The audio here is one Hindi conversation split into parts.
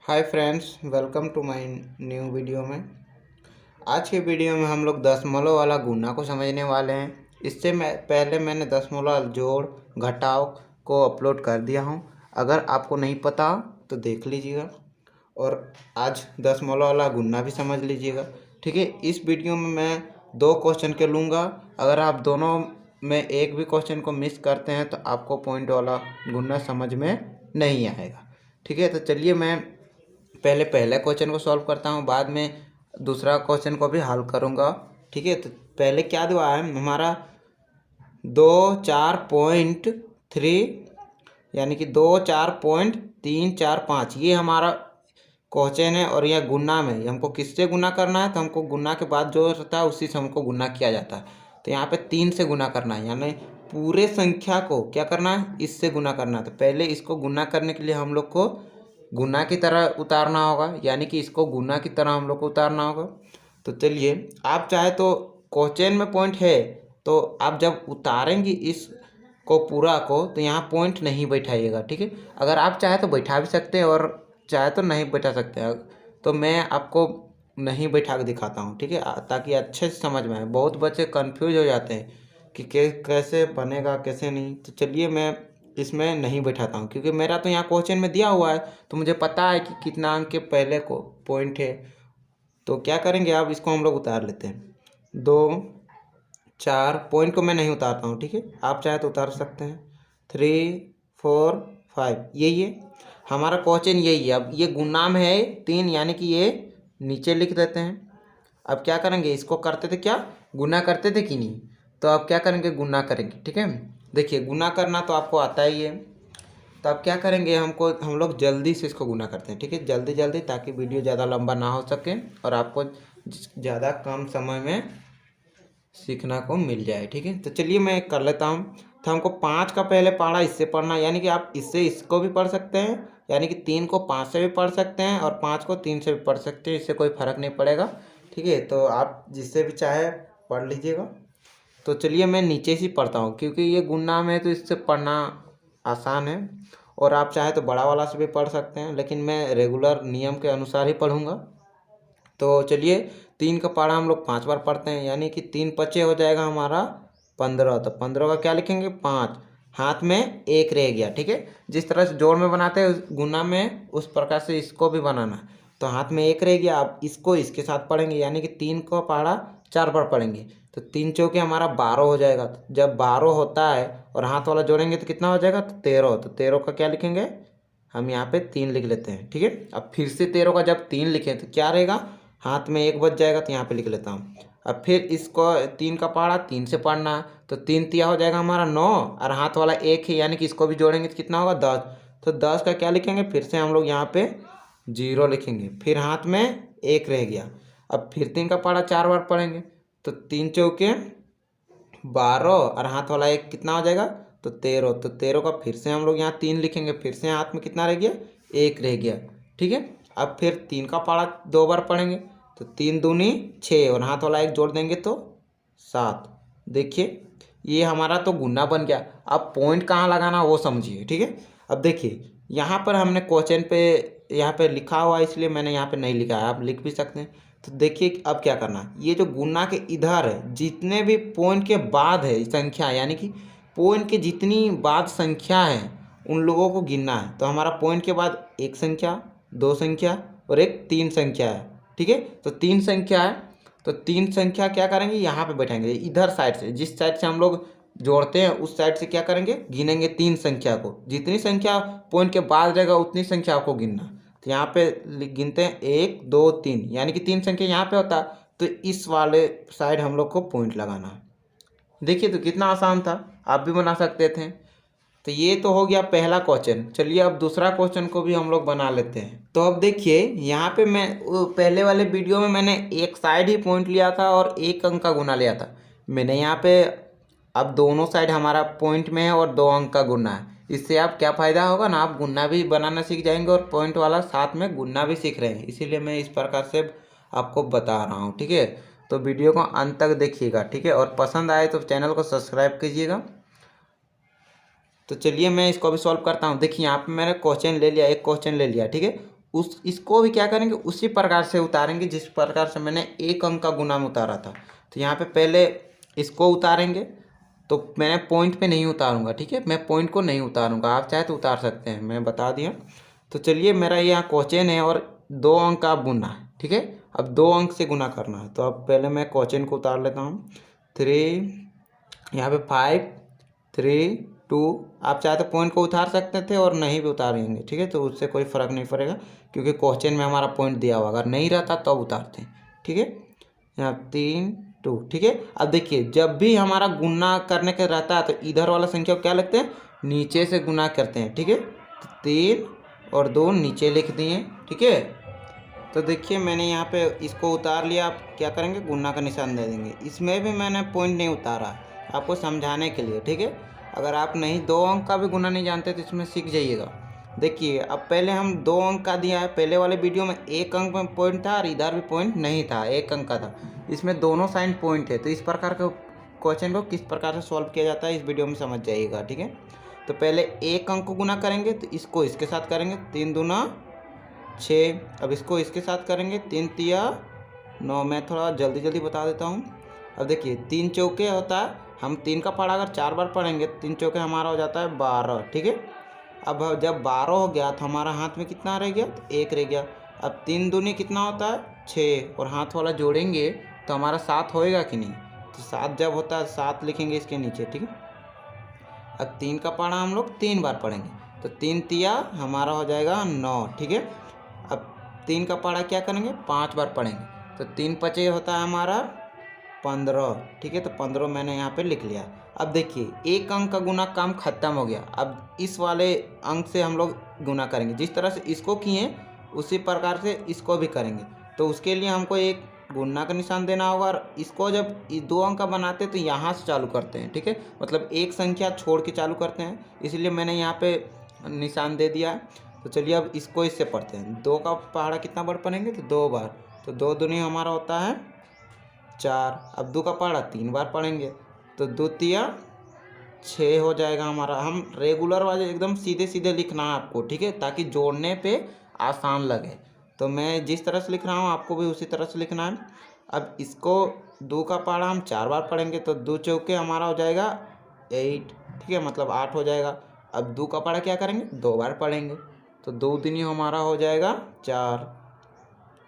Hi friends, welcome to my new video में। आज के वीडियो में हम लोग दशमलव वाला गुणा को समझने वाले हैं। इससे पहले मैंने दशमलव जोड़ घटाव को अपलोड कर दिया हूं। अगर आपको नहीं पता तो देख लीजिएगा और आज दशमलव वाला गुणा भी समझ लीजिएगा। ठीक है, इस वीडियो में मैं 2 क्वेश्चन के लूँगा। अगर आप दोनों में एक भी क्वेश्चन को मिस करते हैं तो आपको पॉइंट वाला गुणा समझ में नहीं आएगा। ठीक है, तो चलिए मैं पहले क्वेश्चन को सॉल्व करता हूँ, बाद में दूसरा क्वेश्चन को भी हल करूँगा। ठीक है, तो पहले क्या दिया है हमारा 2 4.3 यानी कि 2 4.345 ये हमारा क्वेश्चन है। और यह गुना में हमको किससे गुना करना है, तो हमको गुना के बाद जो रहता है उसी से हमको गुना किया जाता है। तो यहाँ पे 3 से गुना करना है, यानी पूरे संख्या को क्या करना है, इससे गुना करना है। तो पहले इसको गुना करने के लिए हम लोग को गुना की तरह उतारना होगा, यानी कि इसको गुना की तरह हम लोग को उतारना होगा। तो चलिए, आप चाहे तो क्वेश्चन में पॉइंट है तो आप जब उतारेंगे इस को पूरा को तो यहाँ पॉइंट नहीं बैठाइएगा। ठीक है, अगर आप चाहे तो बैठा भी सकते हैं और चाहे तो नहीं बैठा सकते हैं। तो मैं आपको नहीं बैठा के दिखाता हूँ, ठीक है, ताकि अच्छे से समझ में आए। बहुत बच्चे कंफ्यूज हो जाते हैं कि कैसे बनेगा कैसे नहीं। तो चलिए मैं इसमें नहीं बैठाता हूँ, क्योंकि मेरा तो यहाँ क्वेश्चन में दिया हुआ है तो मुझे पता है कि कितना अंक के पहले को पॉइंट है। तो क्या करेंगे, अब इसको हम लोग उतार लेते हैं। 2 4 पॉइंट को मैं नहीं उतारता हूँ, ठीक है, आप चाहे तो उतार सकते हैं। 3 4 5 यही है हमारा क्वेश्चन, यही है। अब ये गुना में है 3, यानी कि ये नीचे लिख देते हैं। अब क्या करेंगे, इसको करते थे क्या, गुना करते थे कि नहीं, तो अब क्या करेंगे, गुना करेंगे। ठीक है, देखिए गुना करना तो आपको आता ही है। तो अब क्या करेंगे, हम लोग जल्दी से इसको गुना करते हैं। ठीक है, जल्दी जल्दी, ताकि वीडियो ज़्यादा लंबा ना हो सके और आपको ज़्यादा कम समय में सीखना को मिल जाए। ठीक है, तो चलिए मैं कर लेता हूँ। तो हमको 5 का पहले पढ़ा इससे पढ़ना, यानी कि आप इससे इसको भी पढ़ सकते हैं, यानी कि 3 को 5 से भी पढ़ सकते हैं और 5 को 3 से भी पढ़ सकते हैं, इससे कोई फ़र्क नहीं पड़ेगा। ठीक है, तो आप जिससे भी चाहे पढ़ लीजिएगा। तो चलिए मैं नीचे से पढ़ता हूँ, क्योंकि ये गुणा में है तो इससे पढ़ना आसान है। और आप चाहे तो बड़ा वाला से भी पढ़ सकते हैं, लेकिन मैं रेगुलर नियम के अनुसार ही पढ़ूँगा। तो चलिए 3 का पढ़ा हम लोग 5 बार पढ़ते हैं, यानी कि 3 पचे हो जाएगा हमारा 15। तो 15 का क्या लिखेंगे, 5, हाथ में 1 रह गया। ठीक है, जिस तरह से जोड़ में बनाते हैं गुना में, उस प्रकार से इसको भी बनाना। तो हाथ में 1 रह गया, अब इसको इसके साथ पढ़ेंगे, यानी कि 3 को पढ़ा 4 बार पढ़ेंगे। तो 3 चौके हमारा 12 हो जाएगा। तो जब 12 होता है और हाथ वाला जोड़ेंगे तो कितना हो जाएगा, तो 13। तो 13 का क्या लिखेंगे, हम यहाँ पे 3 लिख लेते हैं। ठीक है, अब फिर से 13 का जब 3 लिखें तो क्या रहेगा, हाथ में 1 बच जाएगा, तो यहाँ पे लिख लेता हूँ। अब फिर इसको 3 का पढ़ा 3 से पढ़ना है, तो 3 तिया हो जाएगा हमारा 9, और हाथ वाला 1 है, यानी कि इसको भी जोड़ेंगे तो कितना होगा, 10। तो 10 का क्या लिखेंगे, फिर से हम लोग यहाँ पे 0 लिखेंगे, फिर हाथ में 1 रह गया। अब फिर 3 का पढ़ा 4 बार पढ़ेंगे, तो 3 चौके 12 और हाथ वाला 1 कितना हो जाएगा, तो 13। तो 13 का फिर से हम लोग यहाँ 3 लिखेंगे, फिर से हाथ में कितना रह गया, 1 रह गया। ठीक है, अब फिर 3 का पढ़ा 2 बार पढ़ेंगे, तो 3 दूनी 6 और हाथ वाला 1 जोड़ देंगे तो 7। देखिए ये हमारा तो गुना बन गया। अब पॉइंट कहाँ लगाना वो समझिए। ठीक है, अब देखिए यहाँ पर हमने क्वेश्चन पे यहाँ पे लिखा हुआ है, इसलिए मैंने यहाँ पे नहीं लिखा है, आप लिख भी सकते हैं। तो देखिए अब क्या करना है, ये जो गुना के इधर है, जितने भी पॉइंट के बाद है संख्या, यानी कि पॉइंट के जितनी बाद संख्या है उन लोगों को गिनना है। तो हमारा पॉइंट के बाद 1 संख्या, 2 संख्या और एक 3 संख्या है। ठीक है, तो 3 संख्या है, तो 3 संख्या क्या करेंगे, यहाँ पे बैठाएंगे इधर साइड से, जिस साइड से हम लोग जोड़ते हैं उस साइड से क्या करेंगे, गिनेंगे 3 संख्या को। जितनी संख्या पॉइंट के बाद रहेगा उतनी संख्या को गिनना। तो यहाँ पे गिनते हैं 1 2 3, यानी कि 3 संख्या यहाँ पे होता, तो इस वाले साइड हम लोग को पॉइंट लगाना है। देखिए तो कितना आसान था, आप भी बना सकते थे। तो ये तो हो गया पहला क्वेश्चन। चलिए अब दूसरा क्वेश्चन को भी हम लोग बना लेते हैं। तो अब देखिए यहाँ पे मैं पहले वाले वीडियो में मैंने एक साइड ही पॉइंट लिया था और 1 अंक का गुना लिया था। मैंने यहाँ पे अब दोनों साइड हमारा पॉइंट में है और 2 अंक का गुना है। इससे आप क्या फ़ायदा होगा ना, आप गुना भी बनाना सीख जाएंगे और पॉइंट वाला साथ में गुना भी सीख रहे हैं। इसीलिए मैं इस प्रकार से आपको बता रहा हूँ। ठीक है, तो वीडियो को अंत तक देखिएगा। ठीक है, और पसंद आए तो चैनल को सब्सक्राइब कीजिएगा। तो चलिए मैं इसको भी सॉल्व करता हूँ। देखिए यहाँ पे मैंने क्वेश्चन ले लिया, एक क्वेश्चन ले लिया। ठीक है, इसको भी क्या करेंगे, उसी प्रकार से उतारेंगे जिस प्रकार से मैंने एक अंक का गुना में उतारा था। तो यहाँ पे पहले इसको उतारेंगे, तो मैं पॉइंट पे नहीं उतारूंगा, ठीक है, मैं पॉइंट को नहीं उतारूंगा, आप चाहे तो उतार सकते हैं, मैं बता दिया। तो चलिए, मेरा यहाँ क्वेश्चन है और 2 अंक का गुना है, ठीक है। अब 2 अंक से गुना करना है, तो अब पहले मैं क्वेश्चन को उतार लेता हूँ। 3 यहाँ पे 5 3 2, आप चाहे तो पॉइंट को उतार सकते थे और नहीं भी उतारेंगे, ठीक है, तो उससे कोई फ़र्क नहीं पड़ेगा, क्योंकि क्वेश्चन में हमारा पॉइंट दिया हुआ, अगर नहीं रहता तो उतारते हैं, ठीक है। यहाँ 3 2, ठीक है। अब देखिए, जब भी हमारा गुना करने का रहता है तो इधर वाला संख्या को क्या लिखते हैं, नीचे से गुना करते हैं, ठीक है। तो 3 और 2 नीचे लिख दिए, ठीक है। तो देखिए, मैंने यहाँ पे इसको उतार लिया, आप क्या करेंगे, गुना का निशान दे देंगे। इसमें भी मैंने पॉइंट नहीं उतारा, आपको समझाने के लिए, ठीक है। अगर आप नहीं 2 अंक का भी गुना नहीं जानते तो इसमें सीख जाइएगा। देखिए, अब पहले हम 2 अंक का दिया है, पहले वाले वीडियो में 1 अंक में पॉइंट था और इधर भी पॉइंट नहीं था, 1 अंक का था, इसमें दोनों साइन पॉइंट है। तो इस प्रकार के क्वेश्चन को किस प्रकार से सॉल्व किया जाता है इस वीडियो में समझ जाइएगा, ठीक है। तो पहले 1 अंक को गुना करेंगे, तो इसको इसके साथ करेंगे, 3 दूना 6। अब इसको इसके साथ करेंगे, 3 तिया 9। मैं थोड़ा जल्दी जल्दी बता देता हूँ। अब देखिए, 3 चौके होता है, हम 3 का पढ़ा अगर 4 बार पढ़ेंगे, 3 चौके हमारा हो जाता है 12, ठीक है। अब जब 12 हो गया तो हमारा हाथ में कितना रह गया, तो 1 रह गया। अब 3 दूनी कितना होता है, 6, और हाथ वाला जोड़ेंगे तो हमारा 7 होएगा कि नहीं। तो 7 जब होता है 7 लिखेंगे इसके नीचे, ठीक है। अब 3 का पढ़ा हम लोग 3 बार पढ़ेंगे, तो 3 तिया हमारा हो जाएगा 9, ठीक है। अब 3 का पढ़ा क्या करेंगे, 5 बार पढ़ेंगे, तो 3 पचे होता है हमारा 15, ठीक है। तो 15 मैंने यहाँ पे लिख लिया। अब देखिए, 1 अंक का गुना काम खत्म हो गया। अब इस वाले अंक से हम लोग गुना करेंगे, जिस तरह से इसको किए उसी प्रकार से इसको भी करेंगे। तो उसके लिए हमको एक गुना का निशान देना होगा, और इसको जब 2 अंक का बनाते हैं तो यहाँ से चालू करते हैं, ठीक है, मतलब एक संख्या छोड़ के चालू करते हैं, इसलिए मैंने यहाँ पे निशान दे दिया है। तो चलिए, अब इसको इससे पढ़ते हैं। 2 का पहाड़ा कितना बार पढ़ेंगे, तो 2 बार, तो 2 दूनी हमारा होता है 4। अब 2 का पहाड़ा 3 बार पढ़ेंगे, तो 2 तिया 6 हो जाएगा हमारा। हम रेगुलर वाले एकदम सीधे सीधे लिखना है आपको, ठीक है, ताकि जोड़ने पे आसान लगे। तो मैं जिस तरह से लिख रहा हूँ आपको भी उसी तरह से लिखना है। अब इसको 2 का पहाड़ा हम 4 बार पढ़ेंगे, तो 2 चौके हमारा हो जाएगा 8, ठीक है, मतलब 8 हो जाएगा। अब 2 का पहाड़ा क्या करेंगे, 2 बार पढ़ेंगे, तो 2 दूनी हमारा हो जाएगा 4,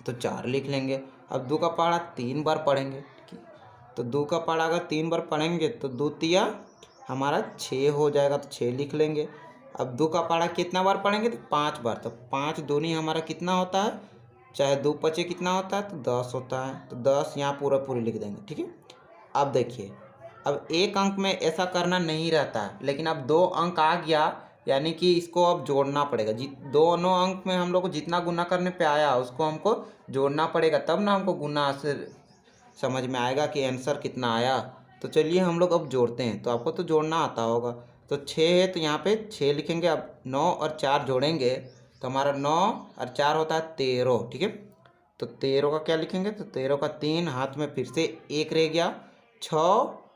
तो 4 लिख लेंगे। अब 2 का पहाड़ा 3 बार पढ़ेंगे, तो 2 का पहाड़ा अगर 3 बार पढ़ेंगे तो 2 तिया हमारा 6 हो जाएगा, तो 6 लिख लेंगे। अब 2 का पहाड़ा कितना बार पढ़ेंगे, तो 5 बार, तो 5 दूनी हमारा कितना होता है, चाहे 2 पचे कितना होता है, तो 10 होता है, तो 10 यहाँ पूरा पूरी लिख देंगे, ठीक है। अब देखिए, अब 1 अंक में ऐसा करना नहीं रहता है, लेकिन अब 2 अंक आ गया, यानी कि इसको अब जोड़ना पड़ेगा। दोनों अंक में हम लोग को जितना गुना करने पे आया उसको हमको जोड़ना पड़ेगा, तब ना हमको गुना से समझ में आएगा कि आंसर कितना आया। तो चलिए, हम लोग अब जोड़ते हैं। तो आपको तो जोड़ना आता होगा, तो 6 है तो यहाँ पे 6 लिखेंगे। अब 9 और 4 जोड़ेंगे तो हमारा 9 और 4 होता है 13, ठीक है। तो 13 का क्या लिखेंगे, तो 13 का 3, हाथ में फिर से 1 रह गया। 6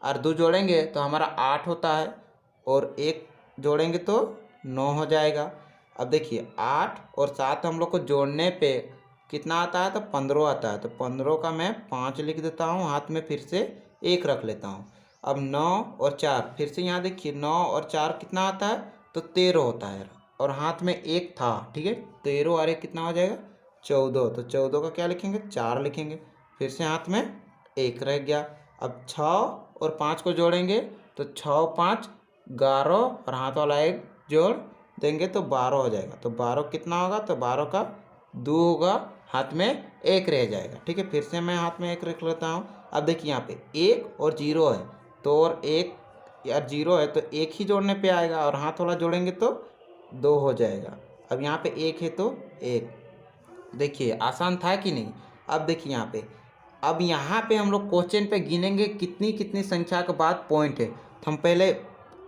और 2 जोड़ेंगे तो हमारा 8 होता है, और 1 जोड़ेंगे तो 9 हो जाएगा। अब देखिए, 8 और 7 हम लोग को जोड़ने पे कितना आता है, तो 15 आता है। तो 15 का मैं 5 लिख देता हूँ, हाथ में फिर से 1 रख लेता हूँ। अब 9 और 4, फिर से यहाँ देखिए, 9 और 4 कितना आता है, तो 13 होता है, और हाथ में 1 था, ठीक है। 13 और 1 कितना हो जाएगा, 14। तो 14 का क्या लिखेंगे, 4 लिखेंगे, फिर से हाथ में 1 रह गया। अब 6 और 5 को जोड़ेंगे तो 6 5 11, और हाथ वाला 1 जोड़ देंगे तो 12 हो जाएगा। तो 12 कितना होगा, तो 12 का 2 होगा, हाथ में 1 रह जाएगा, ठीक है। फिर से मैं हाथ में 1 रख लेता हूँ। अब देखिए, यहाँ पे 1 और 0 है, तो और 1 या 0 है तो 1 ही जोड़ने पे आएगा, और हाथ वाला जोड़ेंगे तो 2 हो जाएगा। अब यहाँ पे 1 है तो 1, देखिए आसान था कि नहीं। अब देखिए यहाँ पे, अब यहाँ पे हम लोग क्वेश्चन पे गिनेंगे कितनी कितनी संख्या के बाद पॉइंट है। तो हम पहले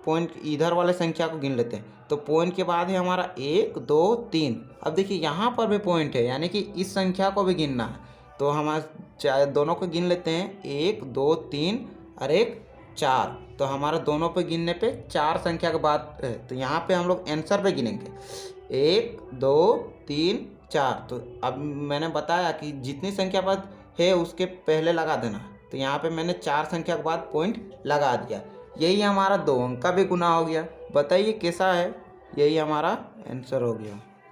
पॉइंट इधर वाले संख्या को गिन लेते हैं। तो पॉइंट के बाद है हमारा 1 2 3। अब देखिए, यहाँ पर भी पॉइंट है, यानी कि इस संख्या को भी गिनना है। तो हम दोनों को गिन लेते हैं, 1 2 3 और 1 4। तो हमारा दोनों पे गिनने पे 4 संख्या के बाद है। तो यहाँ पे हम लोग आंसर पे गिनेंगे, 1 2 3 4। तो अब मैंने बताया कि जितनी संख्या पद है उसके पहले लगा देना, तो यहाँ पे मैंने 4 संख्या के बाद पॉइंट लगा दिया। यही हमारा 2 अंक का भी गुना हो गया। बताइए कैसा है? यही हमारा आंसर हो गया।